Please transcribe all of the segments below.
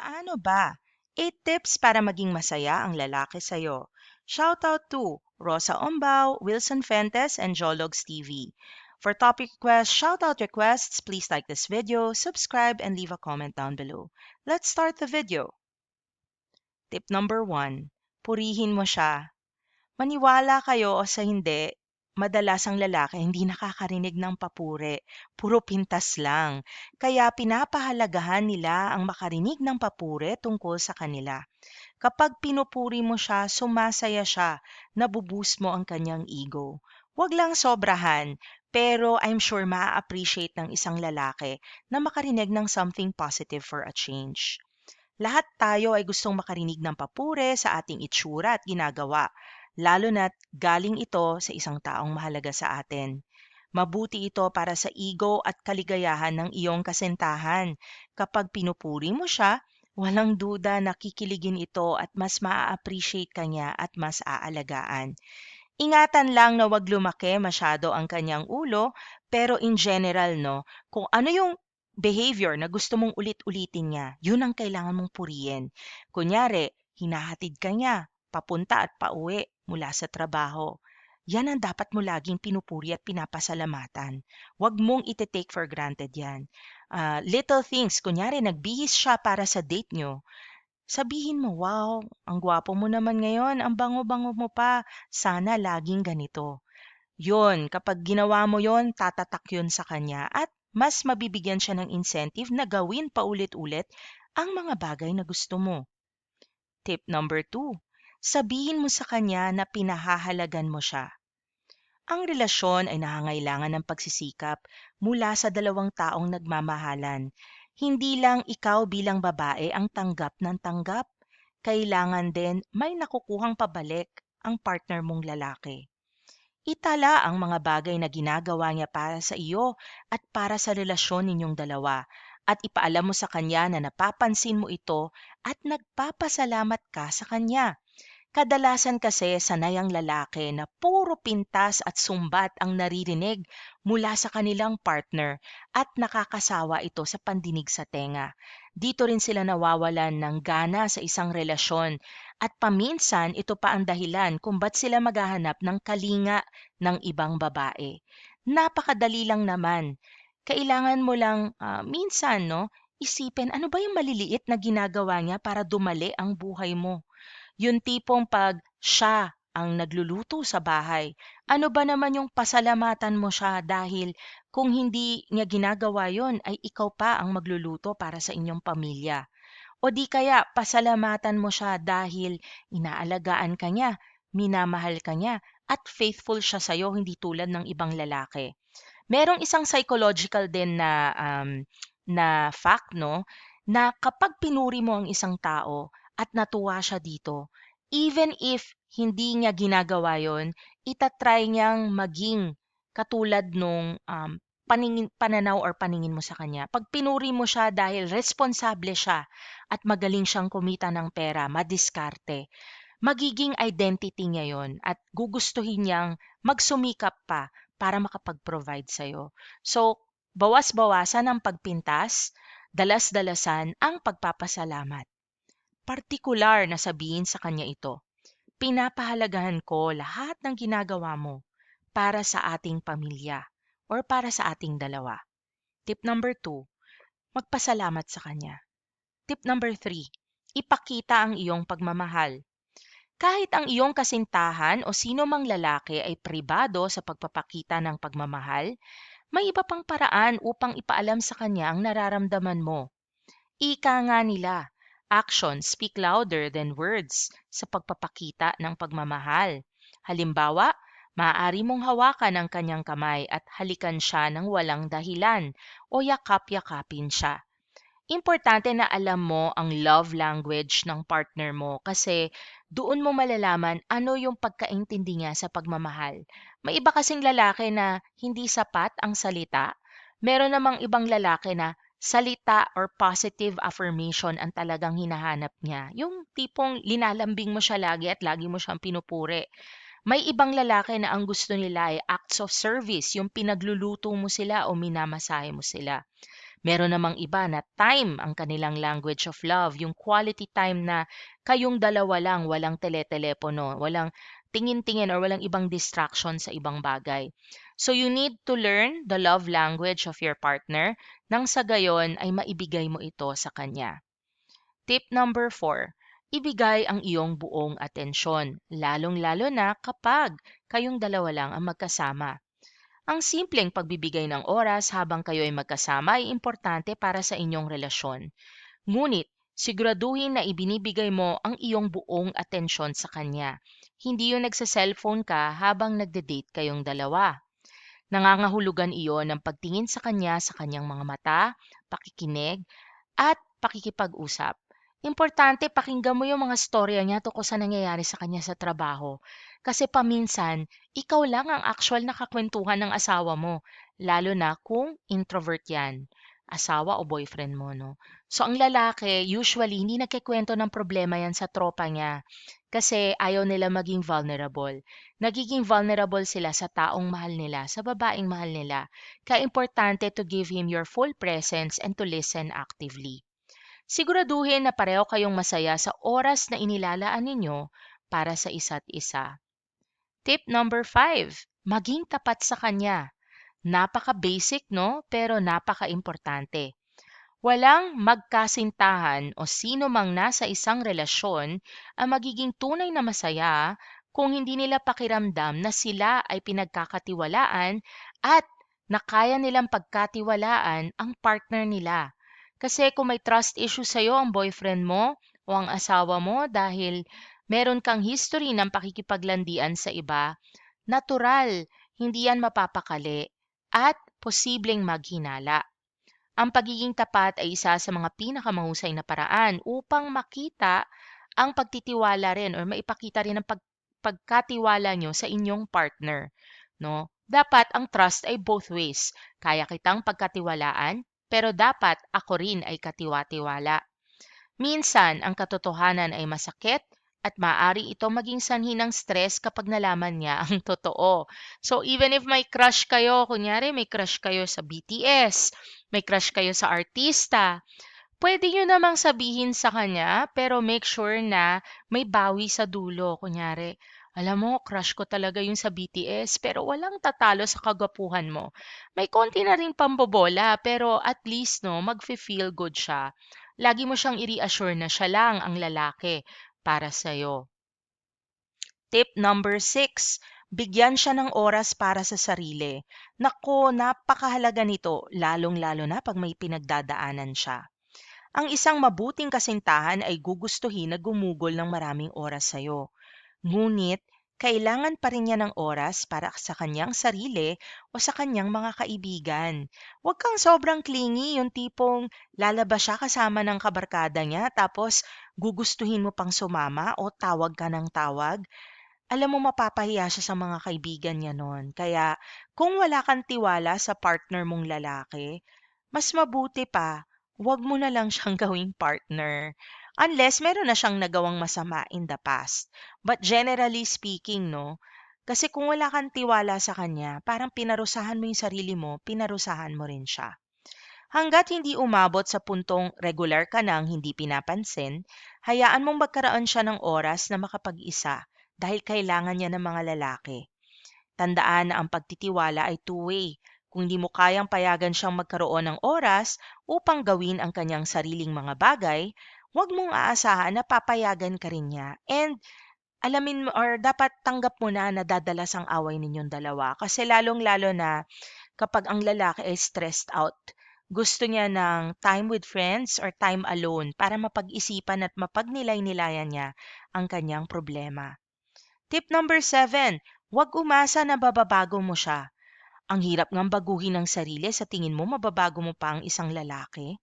Paano ba? 8 tips para maging masaya ang lalaki sa'yo. Shoutout to Rosa Ombao, Wilson Fentes, and Jologs TV. For topic requests, shoutout requests, please like this video, subscribe, and leave a comment down below. Let's start the video. Tip number 1. Purihin mo siya. Maniwala kayo o sa hindi, madalas ang lalaki hindi nakakarinig ng papuri, puro pintas lang. Kaya pinapahalagahan nila ang makarinig ng papuri tungkol sa kanila. Kapag pinupuri mo siya, sumasaya siya, nabuboost mo ang kanyang ego. Huwag lang sobrahan, pero I'm sure maa-appreciate ng isang lalaki na makarinig ng something positive for a change. Lahat tayo ay gustong makarinig ng papuri sa ating itsura at ginagawa, lalo na't galing ito sa isang taong mahalaga sa atin. Mabuti ito para sa ego at kaligayahan ng iyong kasintahan. Kapag pinupuri mo siya, walang duda na kikiligin ito at mas maa-appreciate kanya at mas aalagaan. Ingatan lang na wag lumaki masyado ang kanyang ulo, pero in general, no, kung ano yung behavior na gusto mong ulit-ulitin niya, yun ang kailangan mong purihin. Kunyari, hinahatid ka niya, papunta at pauwi mula sa trabaho. Yan ang dapat mo laging pinupuri at pinapasalamatan. Huwag mong iti-take for granted yan. Little things, kunyari nagbihis siya para sa date nyo, sabihin mo, "Wow, ang gwapo mo naman ngayon, ang bango-bango mo pa, sana laging ganito." Yun, kapag ginawa mo yon, tatatak yun sa kanya at mas mabibigyan siya ng incentive na gawin paulit-ulit ang mga bagay na gusto mo. Tip number 2, sabihin mo sa kanya na pinahahalagan mo siya. Ang relasyon ay nangangailangan ng pagsisikap mula sa dalawang taong nagmamahalan. Hindi lang ikaw bilang babae ang tanggap ng tanggap. Kailangan din may nakukuhang pabalik ang partner mong lalaki. Itala ang mga bagay na ginagawa niya para sa iyo at para sa relasyon ninyong dalawa at ipaalam mo sa kanya na napapansin mo ito at nagpapasalamat ka sa kanya. Kadalasan kasi sanay ang lalaki na puro pintas at sumbat ang naririnig mula sa kanilang partner at nakakasawa ito sa pandinig sa tenga. Dito rin sila nawawalan ng gana sa isang relasyon at paminsan ito pa ang dahilan kung ba't sila maghahanap ng kalinga ng ibang babae. Napakadali lang naman. Kailangan mo lang minsan, no, isipin ano ba yung maliliit na ginagawa niya para dumali ang buhay mo. Yung tipong 'pag siya ang nagluluto sa bahay, ano ba naman yung pasalamatan mo siya dahil kung hindi niya ginagawa yon ay ikaw pa ang magluluto para sa inyong pamilya. O di kaya pasalamatan mo siya dahil inaalagaan ka niya, minamahal ka niya, at faithful siya sa'yo hindi tulad ng ibang lalaki. Merong isang psychological din na fact 'no, na kapag pinuri mo ang isang tao at natuwa siya dito, even if hindi niya ginagawa 'yon, niyang maging katulad nung, pananaw or paningin mo sa kanya. 'Pag pinuri mo siya dahil responsable siya at magaling siyang kumita ng pera, madiskarte, magiging identity niya 'yon at gugustuhin niyang magsumikap pa para makapag-provide sa'yo. So, bawas-bawasan ang pagpintas, dalas-dalasan ang pagpapasalamat. Partikular na sabihin sa kanya ito, "Pinapahalagahan ko lahat ng ginagawa mo para sa ating pamilya or para sa ating dalawa." Tip number 2, magpasalamat sa kanya. Tip number 3, ipakita ang iyong pagmamahal. Kahit ang iyong kasintahan o sino mang lalaki ay pribado sa pagpapakita ng pagmamahal, may iba pang paraan upang ipaalam sa kanya ang nararamdaman mo. Ika nga nila, actions speak louder than words sa pagpapakita ng pagmamahal. Halimbawa, maaari mong hawakan ang kanyang kamay at halikan siya ng walang dahilan o yakap-yakapin siya. Importante na alam mo ang love language ng partner mo kasi doon mo malalaman ano yung pagkaintindi niya sa pagmamahal. May iba kasing lalaki na hindi sapat ang salita. Meron namang ibang lalaki na salita or positive affirmation ang talagang hinahanap niya. Yung tipong linalambing mo siya lagi at lagi mo siyang pinupuri. May ibang lalaki na ang gusto nila ay acts of service, yung pinagluluto mo sila o minamasahe mo sila. Meron namang iba na time ang kanilang language of love, yung quality time na kayong dalawa lang, walang tele-telepono, walang tingin-tingin or walang ibang distraction sa ibang bagay. So you need to learn the love language of your partner nang sa gayon ay maibigay mo ito sa kanya. Tip number 4, ibigay ang iyong buong atensyon, lalong-lalo na kapag kayong dalawa lang ang magkasama. Ang simpleng pagbibigay ng oras habang kayo ay magkasama ay importante para sa inyong relasyon. Ngunit, siguraduhin na ibinibigay mo ang iyong buong atensyon sa kanya. Hindi yung nagsa-cellphone ka habang nagde-date kayong dalawa. Nangangahulugan iyon ng pagtingin sa kanya sa kanyang mga mata, pakikinig, at pakikipag-usap. Importante pakinggan mo yung mga storya niya tungkol sa nangyayari sa kanya sa trabaho. Kasi paminsan, ikaw lang ang actual nakakwentuhan ng asawa mo, lalo na kung introvert yan, asawa o boyfriend mo, no? So ang lalaki, usually, hindi nagkikwento ng problema yan sa tropa niya kasi ayaw nila maging vulnerable. Nagiging vulnerable sila sa taong mahal nila, sa babaeng mahal nila. Kaya importante to give him your full presence and to listen actively. Siguraduhin na pareho kayong masaya sa oras na inilalaan ninyo para sa isa't isa. Tip number 5, maging tapat sa kanya. Napaka-basic, no? Pero napaka-importante. Walang magkasintahan o sino mang nasa isang relasyon ang magiging tunay na masaya kung hindi nila pakiramdam na sila ay pinagkakatiwalaan at na kaya nilang pagkatiwalaan ang partner nila. Kasi kung may trust issue sa'yo ang boyfriend mo o ang asawa mo dahil meron kang history ng pakikipaglandian sa iba, natural, hindi yan mapapakali at posibleng maghinala. Ang pagiging tapat ay isa sa mga pinakamahusay na paraan upang makita ang pagtitiwala rin or maipakita rin ang pagkatiwala nyo sa inyong partner. No? Dapat ang trust ay both ways. Kaya kitang pagkatiwalaan, pero dapat ako rin ay katiwa-tiwala. Minsan, ang katotohanan ay masakit at maaari ito maging sanhi ng stress kapag nalaman niya ang totoo. So, even if may crush kayo, kunyari may crush kayo sa BTS, may crush kayo sa artista, pwede nyo namang sabihin sa kanya, pero make sure na may bawi sa dulo. Kunyari, alam mo, crush ko talaga yung sa BTS, pero walang tatalo sa kagwapuhan mo. May konti na ring pambobola, pero at least, no, mag-feel good siya. Lagi mo siyang i-reassure na siya lang ang lalaki para sa'yo. Tip number 6, bigyan siya ng oras para sa sarili. Nako, napakahalaga nito, lalong-lalo na pag may pinagdadaanan siya. Ang isang mabuting kasintahan ay gugustuhin na gumugol ng maraming oras sa'yo. Ngunit, kailangan pa rin niya ng oras para sa kanyang sarili o sa kanyang mga kaibigan. Huwag kang sobrang clingy, yung tipong lalabas siya kasama ng kabarkada niya tapos gugustuhin mo pang sumama o tawag ka ng tawag. Alam mo mapapahiya siya sa mga kaibigan niya nun. Kaya kung wala kang tiwala sa partner mong lalaki, mas mabuti pa, 'wag mo na lang siyang gawing partner. Unless meron na siyang nagawang masama in the past. But generally speaking, no, kasi kung wala kang tiwala sa kanya, parang pinarusahan mo yung sarili mo, pinarusahan mo rin siya. Hangga't hindi umabot sa puntong regular ka nang hindi pinapansin, hayaan mong magkaroon siya ng oras na makapag-isa dahil kailangan niya ng mga lalaki. Tandaan na ang pagtitiwala ay two-way. Kung di mo kayang payagan siyang magkaroon ng oras upang gawin ang kanyang sariling mga bagay, huwag mong aasahan na papayagan ka rin niya. And alamin mo or dapat tanggap mo na nadadalas ang away ninyong dalawa. Kasi lalong-lalo na kapag ang lalaki ay stressed out. Gusto niya ng time with friends or time alone para mapag-isipan at mapagnilay-nilayan niya ang kanyang problema. Tip number 7, huwag umasa na bababago mo siya. Ang hirap ngang baguhin ng sarili, sa tingin mo mababago mo pa ang isang lalaki?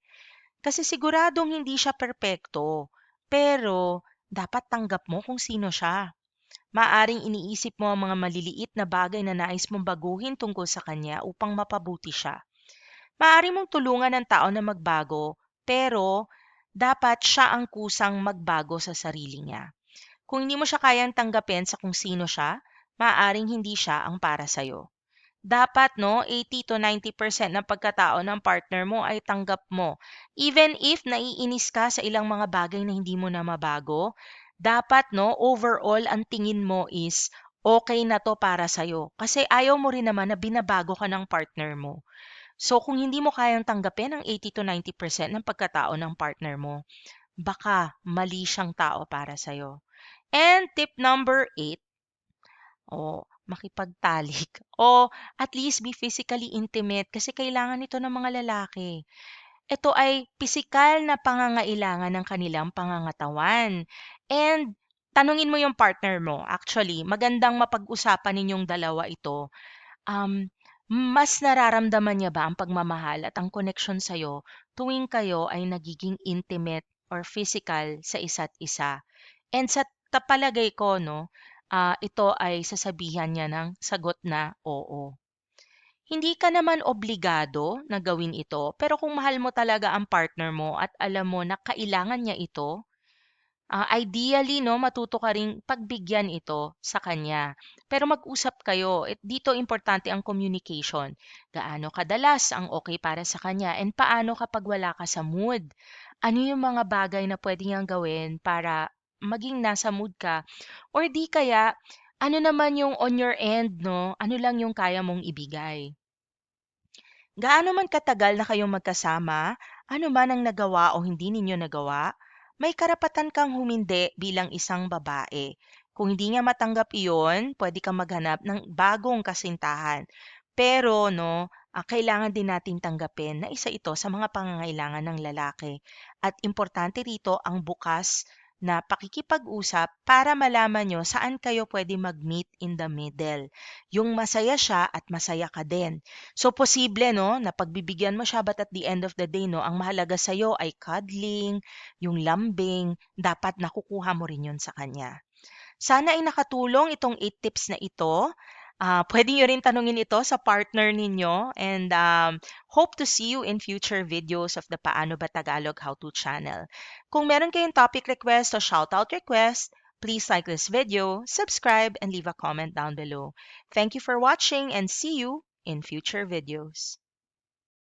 Kasi siguradong hindi siya perpekto. Pero dapat tanggap mo kung sino siya. Maaring iniisip mo ang mga maliliit na bagay na nais mong baguhin tungkol sa kanya upang mapabuti siya. Maaari mong tulungan ng tao na magbago, pero dapat siya ang kusang magbago sa sarili niya. Kung hindi mo siya kayang tanggapin sa kung sino siya, maaaring hindi siya ang para sa'yo. Dapat 'no, 80 to 90% ng pagkatao ng partner mo ay tanggap mo. Even if naiinis ka sa ilang mga bagay na hindi mo na mabago, dapat 'no, overall ang tingin mo is, okay na 'to para sa'yo. Kasi ayaw mo rin naman na binabago ka ng partner mo. So kung hindi mo kayang tanggapin ang 80 to 90% ng pagkatao ng partner mo, baka mali siyang tao para sa'yo. And tip number 8, makipagtalik o at least be physically intimate kasi kailangan ito ng mga lalaki. Ito ay pisikal na pangangailangan ng kanilang pangangatawan. And tanungin mo yung partner mo. Actually, magandang mapag-usapan ninyong dalawa ito. Mas nararamdaman niya ba ang pagmamahal at ang connection sa'yo tuwing kayo ay nagiging intimate or physical sa isa't isa? And sa palagay ko 'no, ito ay sasabihan niya ng sagot na oo. Hindi ka naman obligado na gawin ito, pero kung mahal mo talaga ang partner mo at alam mo na kailangan niya ito, ideally 'no, matuto ka ring pagbigyan ito sa kanya. Pero mag-usap kayo. Dito importante ang communication. Gaano kadalas ang okay para sa kanya and paano kapag wala ka sa mood? Ano yung mga bagay na puwede niyang gawin para maging nasa mood ka? Or di kaya, ano naman yung on your end 'no, ano lang yung kaya mong ibigay? Gaano man katagal na kayong magkasama, ano man ang nagawa o hindi ninyo nagawa, may karapatan kang humindi bilang isang babae. Kung hindi niya matanggap iyon, pwede kang maghanap ng bagong kasintahan. Pero no, kailangan din nating tanggapin na isa ito sa mga pangangailangan ng lalaki. At importante rito ang bukas na pakikipag-usap para malaman nyo saan kayo pwede mag-meet in the middle. Yung masaya siya at masaya ka din. So posible 'no, na pagbibigyan mo siya but at the end of the day 'no, ang mahalaga sa'yo ay cuddling, yung lambing, dapat nakukuha mo rin 'yun sa kanya. Sana ay nakatulong itong 8 tips na ito. Puwede niyo rin tanungin ito sa partner ninyo and, hope to see you in future videos of the Paano Ba Tagalog How To channel. Kung meron kayong topic request o shoutout request, please like this video, subscribe, and leave a comment down below. Thank you for watching and see you in future videos.